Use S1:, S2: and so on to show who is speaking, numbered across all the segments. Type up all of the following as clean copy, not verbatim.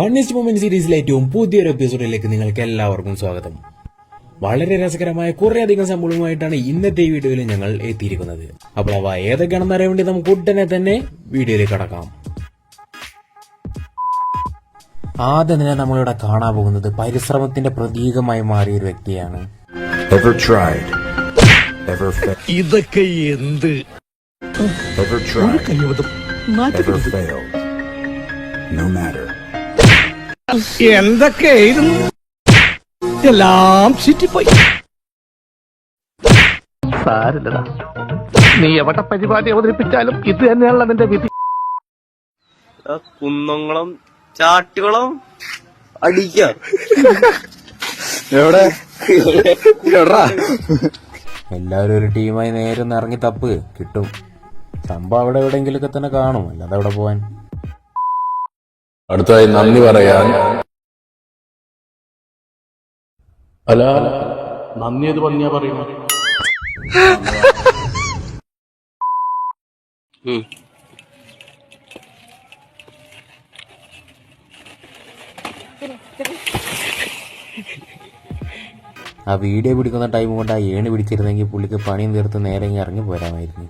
S1: ഫണ്ണിസ്റ്റ് moment സീരീസിലെ ഏറ്റവും പുതിയൊരു എപ്പിസോഡിലേക്ക് നിങ്ങൾക്ക് എല്ലാവർക്കും സ്വാഗതം. വളരെ രസകരമായ കുറേയധികം സംഭവങ്ങളുമായിട്ടാണ് ഇന്നത്തെ ഈ വീഡിയോയിൽ ഞങ്ങൾ എത്തിയിരിക്കുന്നത്. അപ്പോൾ അവ ഏതൊക്കെയാണെന്ന് അറിയാൻ വേണ്ടി നമുക്ക് ഉടനെ തന്നെ വീഡിയോയിലേക്ക് കടക്കാം. ആദ്യം തന്നെ നമ്മളിവിടെ കാണാൻ പോകുന്നത് പരിശ്രമത്തിന്റെ പ്രതീകമായി മാറിയ ഒരു വ്യക്തിയാണ്.
S2: ഇതൊക്കെ എന്ത് എന്തൊക്കെയായിരുന്നു എല്ലാം ചുറ്റിപ്പോയി. സാരില്ലടാ, നീ എവിടെ പരിപാടി അവതരിപ്പിച്ചാലും ഇത് തന്നെയാണല്ലോ നിന്റെ വിധി.
S3: കുന്നംകുളം ചാട്ടുകുളം അടിക്ക
S1: എല്ലാവരും ഒരു ടീമായി നേരെ ഇറങ്ങി തപ്പ് കിട്ടും. സംഭവം അവിടെ എവിടെയെങ്കിലൊക്കെ തന്നെ കാണും, അല്ലാതെ അവിടെ പോവാൻ.
S4: അടുത്തതായി നന്ദി പറയാൻ അല്ല നന്ദി ഏത് പന്നിയാ പറയുന്നത്?
S1: ആ വീഡിയോ പിടിക്കുന്ന ടൈം കൊണ്ട് ആ ഏണി പിടിച്ചിരുന്നെങ്കിൽ പുള്ളിക്ക് പണിയും തീർത്ത് നേരെ ഇറങ്ങി പോരാമായിരുന്നു.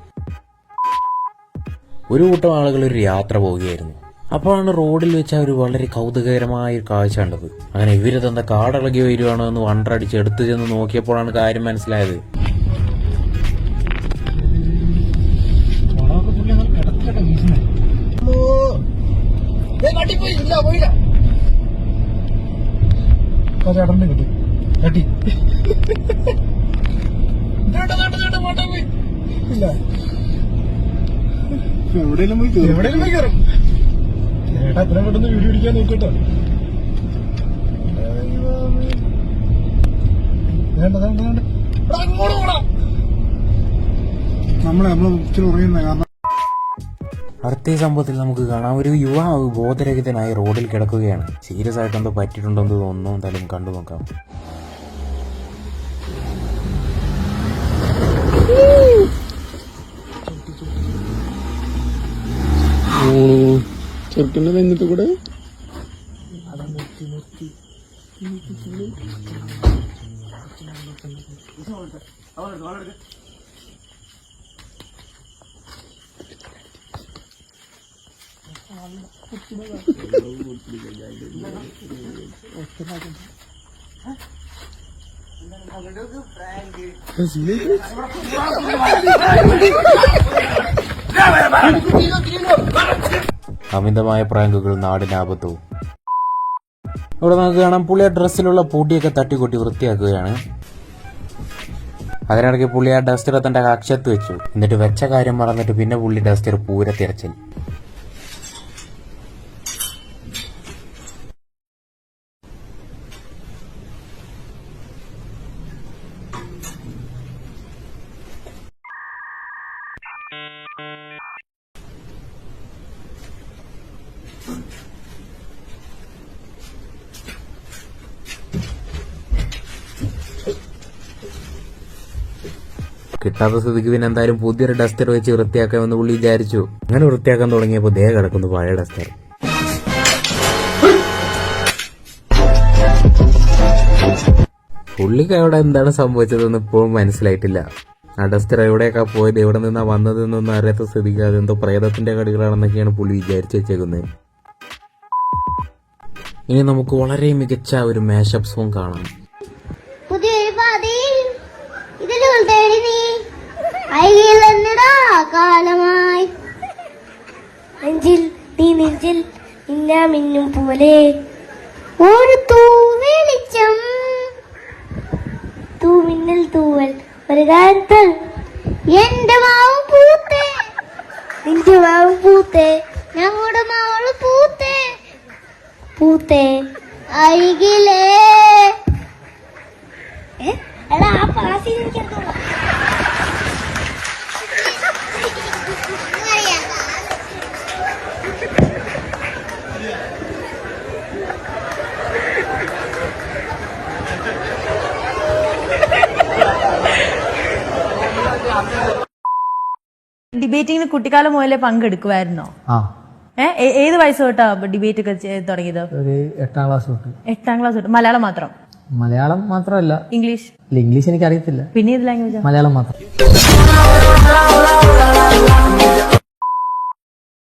S1: ഒരു കൂട്ടം ആളുകൾ ഒരു യാത്ര പോവുകയായിരുന്നു. അപ്പോഴാണ് റോഡിൽ വെച്ച് അവർ വളരെ കൗതുകകരമായ ഒരു കാഴ്ച കണ്ടത്. അങ്ങനെ ഇവരിതെന്താ കാടിളകി വരുവാണോ എന്ന് വണ്ടടിച്ച് എടുത്തു ചെന്ന് നോക്കിയപ്പോഴാണ് കാര്യം മനസ്സിലായത്.
S2: എവിടെയെങ്കിലും പോയി കയറും. ചേട്ടാ എത്ര പെട്ടെന്ന് വീഡിയോ പിടിക്കാൻ നോക്കട്ടോ. നമ്മളെ ഉറങ്ങുന്ന കാരണം
S1: അടുത്ത സംഭവത്തിൽ നമുക്ക് കാണാം, ഒരു യുവാവ് ബോധരഹിതനായി റോഡിൽ കിടക്കുകയാണ്. സീരിയസ് ആയിട്ട് എന്തോ പറ്റിയിട്ടുണ്ടോ എന്ന് തോന്നുന്നു. എന്തായാലും കണ്ടു നോക്കാം.
S4: ചെറുക്കൻ്റെ നെഞ്ഞത്ത് കൂടെ
S1: അമിതമായ പ്രാങ്കുകൾ നാടിനാപത്തു. ഇവിടെ നമുക്ക് കാണാം, പുള്ളി ആ ഡ്രസ്സിലുള്ള പൊടിയൊക്കെ തട്ടിക്കൊട്ടി വൃത്തിയാക്കുകയാണ്. അതിനിടയ്ക്ക് പുള്ളി ആ ഡസ്റ്റർ തന്റെ കക്ഷത്ത് വെച്ചു. എന്നിട്ട് വെച്ച കാര്യം മറന്നിട്ട് പിന്നെ പുള്ളി ഡസ്റ്റർ പൂര തിരച്ചിൽ. കിട്ടാത്ത സ്ഥിതിക്ക് പിന്നെ എന്തായാലും പുതിയൊരു ഡസ്റ്റർ വെച്ച് വൃത്തിയാക്കാമെന്ന് പുള്ളി വിചാരിച്ചു. അങ്ങനെ വൃത്തിയാക്കാൻ തുടങ്ങിയപ്പോൾ ദേ കിടക്കുന്നു പഴയ ഡസ്റ്റർ. പുള്ളിക്ക് അവിടെ എന്താണ് സംഭവിച്ചതെന്ന് ഇപ്പോഴും മനസ്സിലായിട്ടില്ല. ആ ഡസ്റ്റർ എവിടെയൊക്കെ പോയത്, എവിടെ നിന്നാ വന്നതെന്നൊന്നും അറിയാത്ത സ്ഥിതിക്ക് അതെന്തോ പ്രേതത്തിന്റെ കടികളാണെന്നൊക്കെയാണ് പുള്ളി വിചാരിച്ചു വെച്ചേക്കുന്നത്. ഇനി നമുക്ക് വളരെ മികച്ച ഒരു മാഷപ്പ് സോങ് കാണാം.
S5: കാലമായി നെഞ്ചിൽ തീ നെഞ്ചിൽ ഇന്ന മിന്നും പോലെ ഒരു തൂവെളിച്ചം, തൂമിന്നൽ തൂവൽ ഒരു കാലത്ത് എന്റെ മാവും പൂത്തേ, നിന്റെ മാവും പൂത്തേ, ഞങ്ങളുടെ മാവള് പൂത്തേ പൂത്തേ അരികിലേ. എടാ ആ പാസി എനിക്കെടുത്തോളാം.
S6: ഡിബേറ്റിങ്ങിന് കുട്ടിക്കാലം മുതലേ പങ്കെടുക്കുമായിരുന്നോ? ഏത് വയസ്സ് തൊട്ടാ ഡിബേറ്റ് ഒക്കെ തുടങ്ങിയത്?
S7: ഒരു 8ാം ക്ലാസ് തൊട്ട്.
S6: 8ാം ക്ലാസ് തൊട്ട്. മലയാളം മാത്രം?
S7: മലയാളം മാത്രമല്ല,
S6: ഇംഗ്ലീഷ്?
S7: ഇംഗ്ലീഷ് എനിക്ക് അറിയത്തില്ല.
S6: പിന്നെ ഏത് ലാംഗ്വേജാ?
S7: മലയാളം മാത്രം.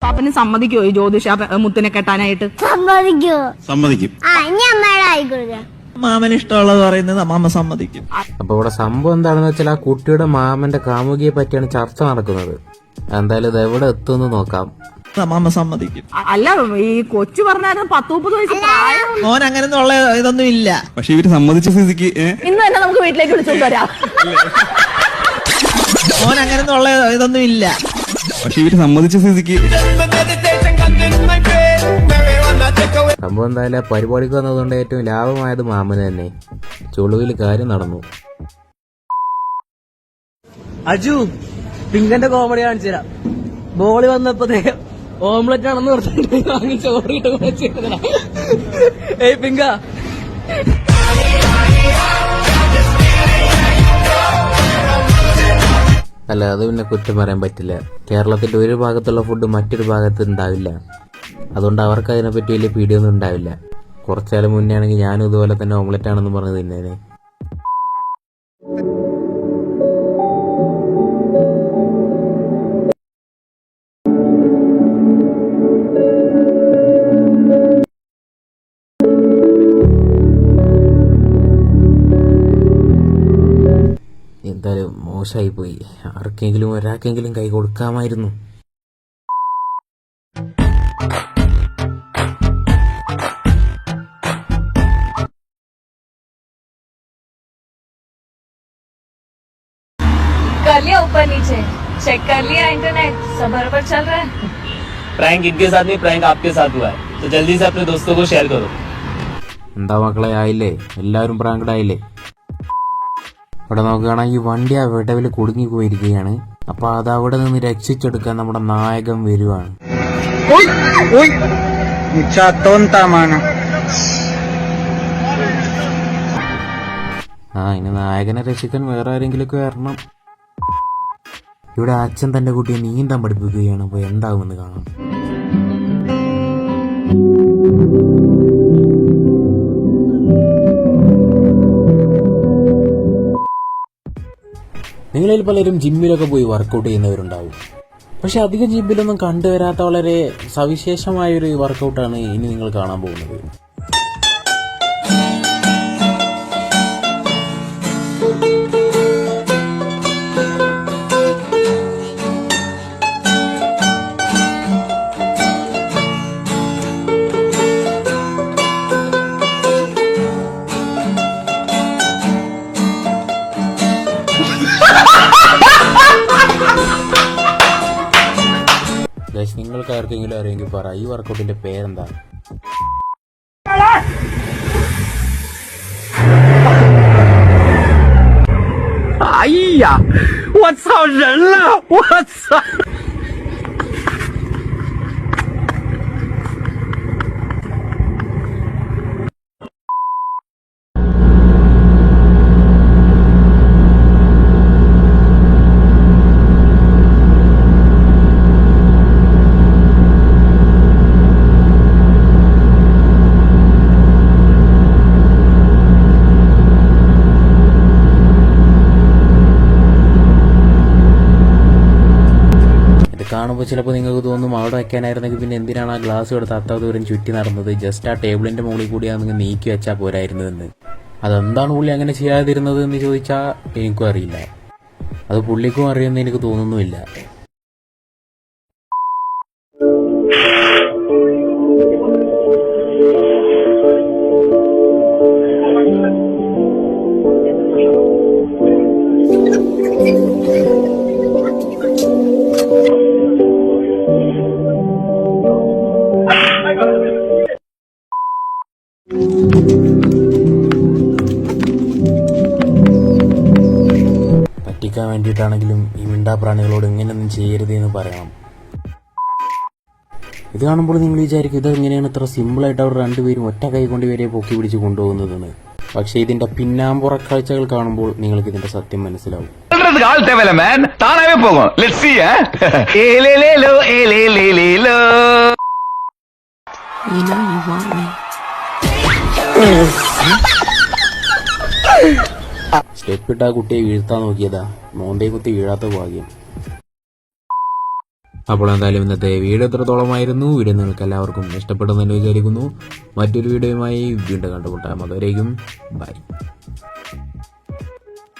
S8: പാപ്പന് സമ്മതിക്കോ ഈ ജ്യോതിഷ മുത്തിനെ കെട്ടാനായിട്ട്?
S5: സമ്മതിക്കോ?
S9: സമ്മതിക്കും.
S5: ആ ഇനി അമ്മയുടെ ആയിക്കോട്ടെ.
S8: മാമന് ഇഷ്ടമുള്ളത് പറയുന്നത് അമ്മാമ്മ സമ്മതിക്കും.
S1: അപ്പൊ ഇവിടെ സംഭവം എന്താണെന്ന് വെച്ചാൽ ആ കുട്ടിയുടെ മാമന്റെ കാമുകിയെ പറ്റിയാണ് ചർച്ച നടക്കുന്നത്. എന്തായാലും ഇത് എവിടെ എത്തുമെന്ന് നോക്കാം.
S8: അമ്മാമ്മ സമ്മതിക്കും. അല്ല, ഈ കൊച്ചു പറഞ്ഞാലും 10-30 വയസ്സ് പ്രായം. മോൻ അങ്ങനെയൊന്നും ഉള്ള ഇതൊന്നും ഇല്ല.
S9: പക്ഷെ ഇവര് സമ്മതിച്ച സ്ഥിതിക്ക്
S8: ഇന്ന് തന്നെ നമുക്ക് വീട്ടിലേക്ക് വിളിച്ചോണ്ട് വരാം. മോൻ അങ്ങനെയൊന്നും ഉള്ള ഇതൊന്നും ഇല്ല.
S9: പക്ഷെ ഇവര് സമ്മതിച്ച സ്ഥിതിക്ക്
S1: സംഭവം എന്തായാലും ആ പരിപാടിക്ക് വന്നതുകൊണ്ട് ഏറ്റവും ലാഭമായത് മാമന് തന്നെ. ചുളുവിൽ കാര്യം നടന്നു.
S3: അജു പിങ്കന്റെ കോമഡി കാണിച്ചു തരാം. ബോളി വന്നപ്പോ ഓംലെറ്റ് ആണെന്ന് പറഞ്ഞിട്ട് വാങ്ങി ചോറിട്ട് ഏയ് പിങ്ക.
S1: അല്ല, അത് പിന്നെ കുറ്റം പറയാൻ പറ്റില്ല. കേരളത്തിന്റെ ഒരു ഭാഗത്തുള്ള ഫുഡ് മറ്റൊരു ഭാഗത്ത് ഉണ്ടാവില്ല. അതുകൊണ്ട് അവർക്ക് അതിനെപ്പറ്റി വലിയ പീടിയൊന്നും ഉണ്ടാവില്ല. കുറച്ചുകാലം മുന്നേ ആണെങ്കിൽ ഞാനും ഇതുപോലെ തന്നെ ഓംലെറ്റ് ആണെന്ന് പറഞ്ഞ് തിന്നേനെ. എന്തായാലും മോശമായി പോയി. ആർക്കെങ്കിലും ഒരാൾക്കെങ്കിലും കൈ കൊടുക്കാമായിരുന്നു.
S6: कर लिया ऊपर नीचे, चेक कर लिया इंटरनेट, सब बराबर चल रहा है?
S3: प्रैंक इनके साथ नहीं, प्रैंक आपके साथ हुआ है, तो जल्दी से अपने दोस्तों को शेयर करो.
S1: എന്താ മക്കളെ, ആയില്ലേ? എല്ലാവരും പ്രാങ്കഡ് ആയില്ലേ? ഇവിടെ നോക്കുകയാണെങ്കിൽ ഈ വണ്ടി ആ വിടവിൽ കുടുങ്ങി പോയിരിക്കുകയാണ്. അപ്പൊ അത് അവിടെ നിന്ന് രക്ഷിച്ചെടുക്കാൻ നമ്മുടെ നായകൻ വരുവാണ്. ഇനി നായകനെ രക്ഷിക്കാൻ വേറെ ആരെങ്കിലുമൊക്കെ വരണം. ഇവിടെ അച്ഛൻ തന്റെ കുട്ടിയെ നീന്താൻ പഠിപ്പിക്കുകയാണ്. അപ്പൊ എന്താകുമെന്ന് കാണാം. നിങ്ങളിൽ പലരും ജിമ്മിലൊക്കെ പോയി വർക്കൗട്ട് ചെയ്യുന്നവരുണ്ടാവും. പക്ഷെ അധികം ജിമ്മിലൊന്നും കണ്ടുവരാത്ത വളരെ സവിശേഷമായൊരു വർക്കൗട്ടാണ് ഇനി നിങ്ങൾ കാണാൻ പോകുന്നത്. നിങ്ങൾക്ക് ആർക്കെങ്കിലും അറിയെങ്കിൽ പറ, ഈ വർക്കൗട്ടിന്റെ പേരെന്താ?
S2: അയ്യാ, 我操人了，我操！കാണുമ്പോൾ
S1: ചിലപ്പോൾ നിങ്ങൾക്ക് തോന്നും അവിടെ വെക്കാനായിരുന്നെങ്കിൽ പിന്നെ എന്തിനാണ് ആ ഗ്ലാസ് എടുത്ത് അത്ര ദൂരം ചുറ്റി നടന്നത്? ജസ്റ്റ് ആ ടേബിളിന്റെ മുകളിൽ കൂടിയാണ് നിങ്ങൾ നീക്കി വെച്ചാൽ പോരായിരുന്നതെന്ന്. അതെന്താണ് പുള്ളി അങ്ങനെ ചെയ്യാതിരുന്നത് എന്ന് ചോദിച്ചാൽ എനിക്കും അറിയില്ല. അത് പുള്ളിക്കും അറിയുമെന്ന് എനിക്ക് തോന്നുന്നുമില്ല. പറ്റിക്കാൻ വേണ്ടിയിട്ടാണെങ്കിലും ഈ മിണ്ടാപ്രാണികളോട് ഇങ്ങനെയൊന്നും ചെയ്യരുത് എന്ന് പറയണം. ഇത് കാണുമ്പോൾ നിങ്ങൾ വിചാരിക്കും ഇതെങ്ങനെയാണ് ഇത്ര സിമ്പിളായിട്ട് അവർ രണ്ടുപേരും ഒറ്റ കൈ കൊണ്ട് വരെ പൊക്കി പിടിച്ച് കൊണ്ടുപോകുന്നതെന്ന്. പക്ഷെ ഇതിന്റെ പിന്നാമ്പുറ കാഴ്ചകൾ കാണുമ്പോൾ നിങ്ങൾക്ക് ഇതിന്റെ സത്യം മനസ്സിലാവും.
S2: ஆள் தேவையில்ல மேன், தானாவே போகும். Let's see.
S1: സ്റ്റെപ്പ് ഇട്ട കുട്ടിയെ വീഴ്ത്താൻ നോക്കിയതാ, മോന്തയെ കുത്തി വീഴാത്ത ഭാഗ്യം. അപ്പോൾ എന്തായാലും ഇന്നത്തെ വീഡിയോ എത്രത്തോളമായിരുന്നു. വീഡിയോ നിങ്ങൾക്ക് എല്ലാവർക്കും ഇഷ്ടപ്പെടുന്നെന്ന് വിചാരിക്കുന്നു. മറ്റൊരു വീഡിയോയുമായി വീണ്ടും കണ്ടുമുട്ടാം. അതുവരേക്കും ബൈ.